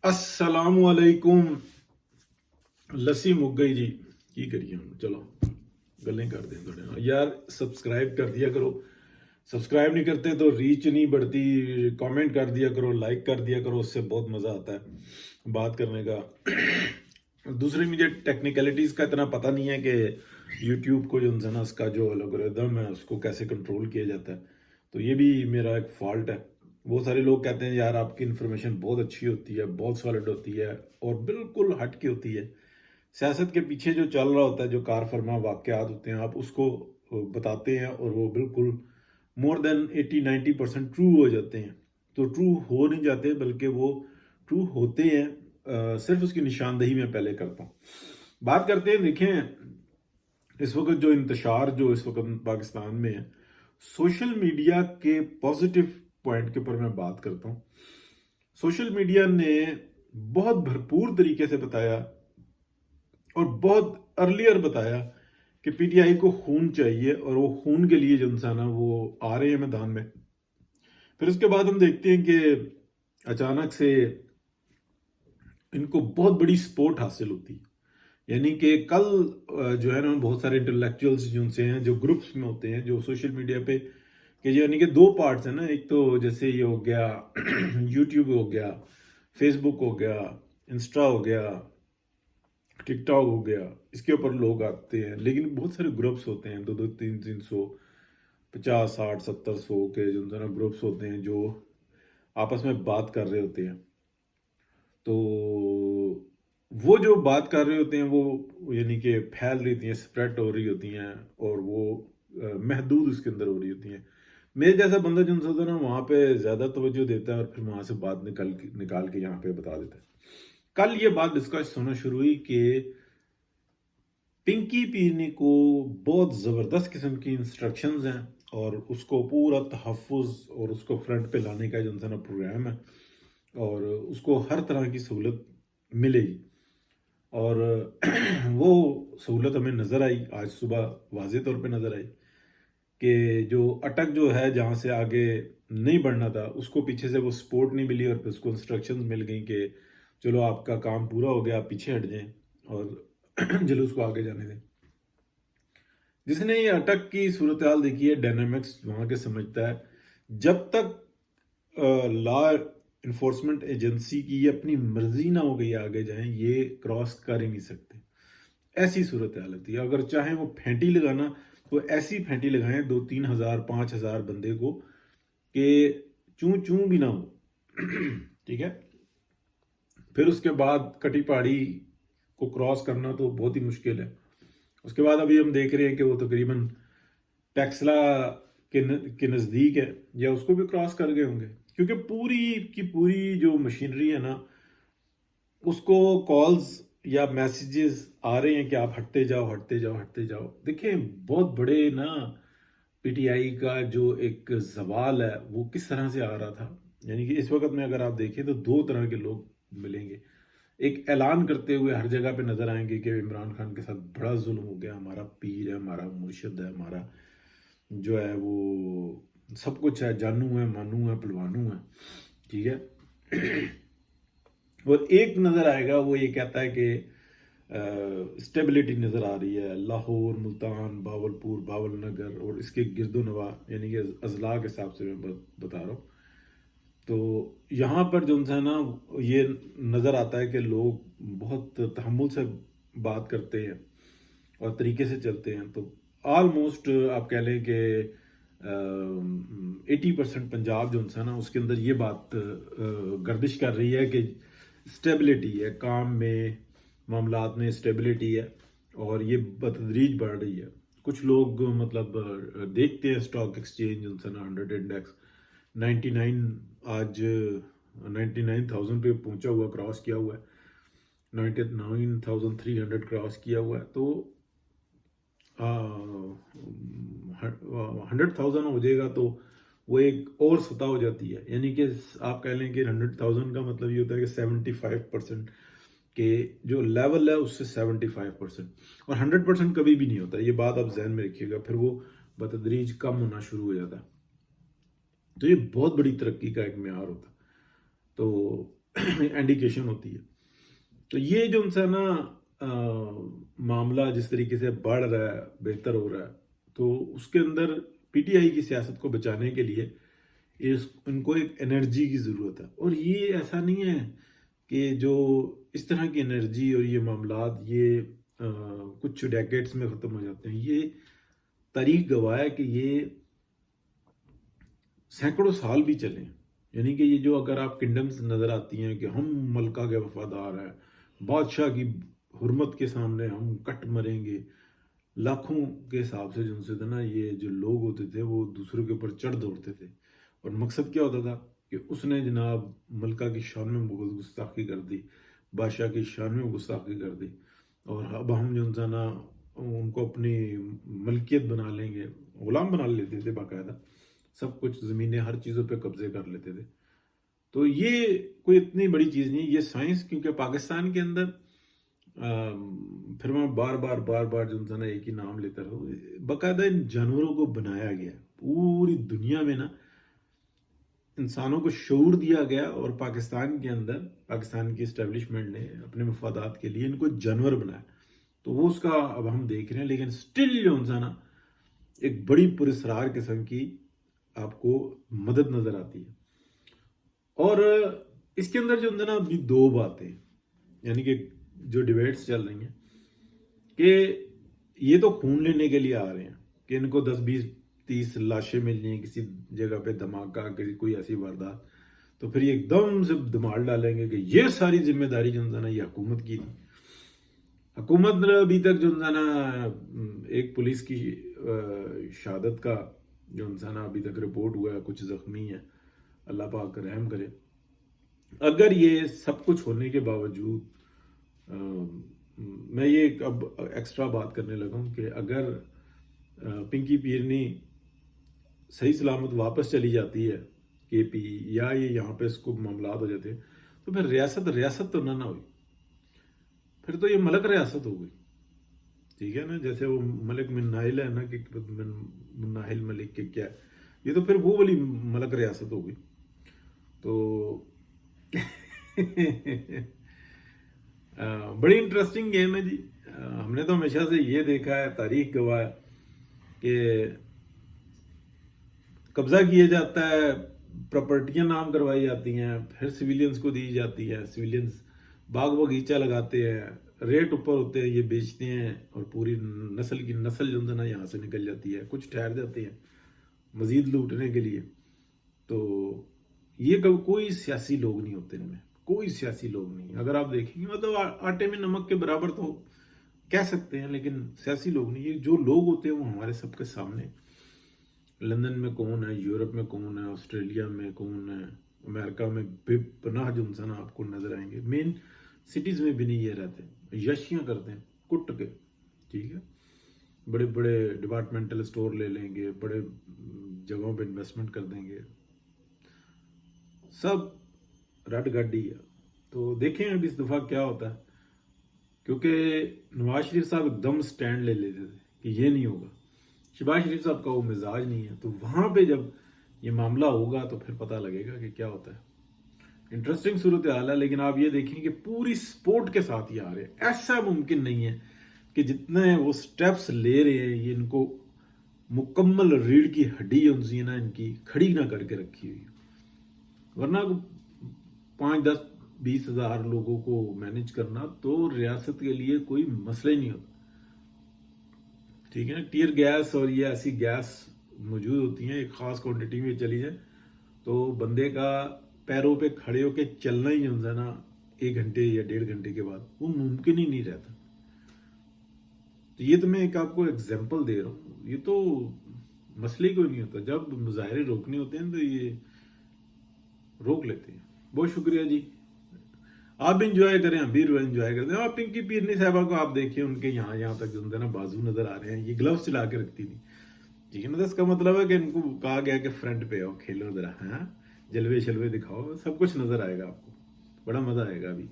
अस्सलाम वालेकुम। लस्सी मुक गई जी, की करिए हम। चलो गल्लें कर दें थोड़े नाल। यार सब्सक्राइब कर दिया करो, सब्सक्राइब नहीं करते तो रीच नहीं बढ़ती। कमेंट कर दिया करो, लाइक कर दिया करो, उससे बहुत मज़ा आता है बात करने का। दूसरी, मुझे टेक्निकलिटीज़ का इतना पता नहीं है कि यूट्यूब को जो है ना, उसका जो एल्गोरिदम है उसको कैसे कंट्रोल किया जाता है। तो ये भी मेरा एक फॉल्ट है। बहुत सारे लोग कहते हैं यार आपकी इन्फॉर्मेशन बहुत अच्छी होती है, बहुत सॉलिड होती है और बिल्कुल हट के होती है। सियासत के पीछे जो चल रहा होता है, जो कार फरमा वाक़यात होते हैं, आप उसको बताते हैं और वो बिल्कुल मोर देन 80-90% ट्रू हो जाते हैं। तो ट्रू हो नहीं जाते, बल्कि वो ट्रू होते हैं। सिर्फ उसकी निशानदही मैं पहले करता हूँ। बात करते हैं, देखें इस वक्त जो इंतशार जो इस वक्त पाकिस्तान में है, सोशल मीडिया के पॉजिटिव पॉइंट के ऊपर मैं बात करता हूँ। सोशल मीडिया ने बहुत भरपूर तरीके से बताया और बहुत अर्लियर बताया कि पीटीआई को खून चाहिए और वो खून के लिए जो इंसान है वो आ रहे हैं मैदान में। फिर उसके बाद हम देखते हैं कि अचानक से इनको बहुत बड़ी सपोर्ट हासिल होती है। यानी कि कल जो है ना, बहुत सारे इंटेलेक्चुअल्स जो उनसे हैं, जो ग्रुप्स में होते हैं, जो सोशल मीडिया पे कि यानी कि दो पार्ट्स हैं ना। एक तो जैसे ये हो गया यूट्यूब हो गया, फेसबुक हो गया, इंस्टा हो गया, टिकटॉक हो गया, इसके ऊपर लोग आते हैं। लेकिन बहुत सारे ग्रुप्स होते हैं, 200-300, 50, 60, 70, 100 के जो है ना ग्रुप्स होते हैं, जो आपस में बात कर रहे होते हैं। तो वो जो बात कर रहे होते हैं वो यानी कि फैल रही होती हैं, स्प्रेड हो रही होती हैं और वो महदूद उसके अंदर हो रही होती हैं। मेरे जैसा बंदा जो होता है ना, वहाँ पे ज़्यादा तवज्जो देता है और फिर वहाँ से बात निकाल के यहाँ पे बता देता है। कल ये बात डिस्कस होना शुरू हुई कि पिंकी पीने को बहुत ज़बरदस्त किस्म की इंस्ट्रक्शंस हैं और उसको पूरा तहफ़्फ़ुज़ और उसको फ्रंट पे लाने का जो ना प्रोग्राम है और उसको हर तरह की सहूलत मिलेगी। और वो सहूलत हमें नज़र आई आज सुबह, वाज़े तौर पे नज़र आई कि जो अटक जो है, जहाँ से आगे नहीं बढ़ना था, उसको पीछे से वो सपोर्ट नहीं मिली और फिर उसको इंस्ट्रक्शंस मिल गई कि चलो आपका काम पूरा हो गया, आप पीछे हट जाएं और जुलूस को आगे जाने दें। जिसने ये अटक की सूरत हाल देखी है, डायनामिक्स वहाँ के समझता है। जब तक लॉ इन्फोर्समेंट एजेंसी की अपनी मर्जी ना हो गई आगे जाएं, ये क्रॉस कर ही नहीं सकते। ऐसी सूरत हाल होती है। अगर चाहे वो फेंटी लगाना तो ऐसी फेंटी लगाएं 2-3 हज़ार 5 हज़ार बंदे को कि चूं चूं भी ना हो। ठीक है। फिर उसके बाद कटी पहाड़ी को क्रॉस करना तो बहुत ही मुश्किल है। उसके बाद अभी हम देख रहे हैं कि वो तकरीबन टैक्सला के नज़दीक है, या उसको भी क्रॉस कर गए होंगे, क्योंकि पूरी की पूरी जो मशीनरी है ना, उसको कॉल्स या मैसेजेस आ रहे हैं कि आप हटते जाओ, हटते जाओ, हटते जाओ। देखें बहुत बड़े ना, पीटीआई का जो एक सवाल है वो किस तरह से आ रहा था। यानी कि इस वक्त में अगर आप देखें तो दो तरह के लोग मिलेंगे। एक ऐलान करते हुए हर जगह पे नजर आएंगे कि इमरान खान के साथ बड़ा जुल्म हो गया, हमारा पीर है, हमारा मुर्शिद है, हमारा जो है वो सब कुछ है, जानू है, मानू है, पलवानू है। ठीक है। और एक नज़र आएगा, वो ये कहता है कि स्टेबिलिटी नज़र आ रही है। लाहौर, मुल्तान, बावलपुर, बावल नगर और इसके गिरदो नवा, यानी कि अजला के हिसाब से मैं बता रहा हूँ। तो यहाँ पर जो है ना, ये नज़र आता है कि लोग बहुत तहम्मुल से बात करते हैं और तरीके से चलते हैं। तो ऑलमोस्ट आप कह लें कि 80% पंजाब जो है ना, उसके अंदर ये बात गर्दिश कर रही है कि स्टेबिलिटी है, काम में, मामलात में स्टेबिलिटी है और ये बतदरीज बढ़ रही है। कुछ लोग मतलब देखते हैं स्टॉक एक्सचेंज जो है ना, 100 इंडेक्स 99 आज 99,000 पे पहुंचा हुआ, क्रॉस किया हुआ है, 99,300 क्रॉस किया हुआ है। तो 100,000 हो जाएगा तो वो एक और सतह हो जाती है। यानी कि आप कह लें कि 100,000 का मतलब ये होता है कि 75% के जो लेवल है उससे 75%, और 100% कभी भी नहीं होता। ये बात आप जहन में रखिएगा, फिर वो बतदरीज कम होना शुरू हो जाता है। तो ये बहुत बड़ी तरक्की का एक म्यार होता। तो इंडिकेशन होती है। तो ये जो सा ना मामला जिस तरीके से बढ़ रहा है, बेहतर हो रहा है, तो उसके अंदर पीटीआई की सियासत को बचाने के लिए इनको एक एनर्जी की ज़रूरत है। और ये ऐसा नहीं है कि जो इस तरह की एनर्जी और ये मामलात ये कुछ डेकेड्स में ख़त्म हो जाते हैं। ये तारीख गवाह है कि ये सैकड़ों साल भी चले। यानी कि ये जो अगर आप किंगडम्स नज़र आती हैं कि हम मलका के वफादार हैं, बादशाह की हुर्मत के सामने हम कट मरेंगे, लाखों के हिसाब से जो उनसे था ना, ये जो लोग होते थे वो दूसरों के ऊपर चढ़ दौड़ते थे। और मकसद क्या होता था कि उसने जनाब मलका की शान में गुस्ताखी कर दी, बादशाह की शान में गुस्ताखी कर दी, और अब हम जो है ना उनको अपनी मलकियत बना लेंगे, गुलाम बना लेते थे बाकायदा, सब कुछ ज़मीनें हर चीज़ों पे कब्जे कर लेते थे। तो ये कोई इतनी बड़ी चीज़ नहीं, ये साइंस, क्योंकि पाकिस्तान के अंदर फिर मैं बार बार जो है ना एक ही नाम लेता रहूँ, बाकायदा इन जानवरों को बनाया गया पूरी दुनिया में ना, इंसानों को शऊर दिया गया, और पाकिस्तान के अंदर पाकिस्तान की इस्टेब्लिशमेंट ने अपने मफादात के लिए इनको जानवर बनाया। तो वो उसका अब हम देख रहे हैं, लेकिन स्टिल जो है ना एक बड़ी पुरस्कार किस्म की आपको मदद नज़र आती है। और इसके अंदर जो है ना अभी दो बातें, यानी कि जो डिबेट्स चल रही हैं कि ये तो खून लेने के लिए आ रहे हैं कि इनको 10-20-30 लाशें मिल जाएं किसी जगह पे, धमाका, किसी कोई ऐसी वारदात, तो फिर ये एकदम से धमाल डालेंगे कि ये सारी जिम्मेदारी जो है ना ये हुकूमत की थी। हुकूमत अभी तक जो है ना एक पुलिस की शहादत का जो है ना अभी तक रिपोर्ट हुआ है, कुछ जख्मी है, अल्लाह पाक रहम करे। अगर ये सब कुछ होने के बावजूद मैं ये अब एक्स्ट्रा बात करने लगा हूँ कि अगर पिंकी पीरनी सही सलामत वापस चली जाती है केपी, या ये यहाँ पे इसको मामलात हो जाते हैं, तो फिर रियासत तो ना हुई, फिर तो ये मलक रियासत हो गई। ठीक है ना, जैसे वो मलिक मिन्नाहिल है ना कि मुन्नाहिल मलिक के क्या, ये तो फिर वो वाली मलक रियासत हो गई। तो बड़ी इंटरेस्टिंग गेम है जी। हमने तो हमेशा से ये देखा है, तारीख गवाह है कि कब्जा किया जाता है, प्रॉपर्टियां नाम करवाई जाती हैं, फिर सिविलियंस को दी जाती है, सिविलियंस बाग बगीचा लगाते हैं, रेट ऊपर होते हैं, ये बेचते हैं, और पूरी नस्ल जो है ना यहाँ से निकल जाती है, कुछ ठहर जाते हैं मजीद लूटने के लिए। तो ये कोई सियासी लोग नहीं होते इनमें, कोई सियासी लोग नहीं। अगर आप देखेंगे मतलब आटे में नमक के बराबर तो कह सकते हैं, लेकिन सियासी लोग नहीं। ये जो लोग होते हैं वो हमारे सबके सामने, लंदन में कौन है, यूरोप में कौन है, ऑस्ट्रेलिया में कौन है, अमेरिका में बेपनाह जो इंसान आपको नजर आएंगे। मेन सिटीज़ में भी नहीं ये रहते, यशियाँ करते हैं कुट के। ठीक है, बड़े बड़े डिपार्टमेंटल स्टोर ले लेंगे, बड़े जगहों पे इन्वेस्टमेंट कर देंगे, सब रट गड्डी है। तो देखें अब इस दफ़ा क्या होता है, क्योंकि नवाज शरीफ साहब एकदम स्टैंड ले लेते थे कि ये नहीं होगा, शहबाज शरीफ साहब का वो मिजाज नहीं है। तो वहाँ पे जब ये मामला होगा तो फिर पता लगेगा कि क्या होता है। इंटरेस्टिंग सूरत हाल है, लेकिन आप ये देखें कि पूरी सपोर्ट के साथ ये आ रहे हैं। ऐसा मुमकिन नहीं है कि जितने वो स्टेप्स ले रहे हैं ये इनको मुकम्मल रीढ़ की हड्डी उनसी है ना इनकी खड़ी ना करके रखी हुई, वरना 5-10-20 हज़ार लोगों को मैनेज करना तो रियासत के लिए कोई मसला ही नहीं होता। ठीक है ना, टीयर गैस और ये ऐसी गैस मौजूद होती हैं, एक ख़ास क्वांटिटी में चली जाए तो बंदे का पैरों पे खड़े होके चलना ही जो है ना 1 घंटे या 1.5 घंटे के बाद वो मुमकिन ही नहीं रहता। तो ये तो मैं एक आपको एग्जाम्पल दे रहा हूँ, ये तो मसले कोई नहीं होता। जब मुजाहरे रोकने होते हैं तो ये रोक लेते हैं। बहुत शुक्रिया जी, आप भी इंजॉय करें, हम भी इंजॉय करते हैं। आप पिंकी पीरनी साहबा को आप देखिए, उनके यहाँ तक जो है ना बाजू नजर आ रहे हैं, ये ग्लव्स चला के रखती थी। ठीक है ना, तो इसका मतलब है कि इनको कहा गया कि फ्रंट पे आओ, खेलो जरा, हाँ जलवे शलवे दिखाओ, सब कुछ नजर आएगा आपको, बड़ा मजा आएगा अभी।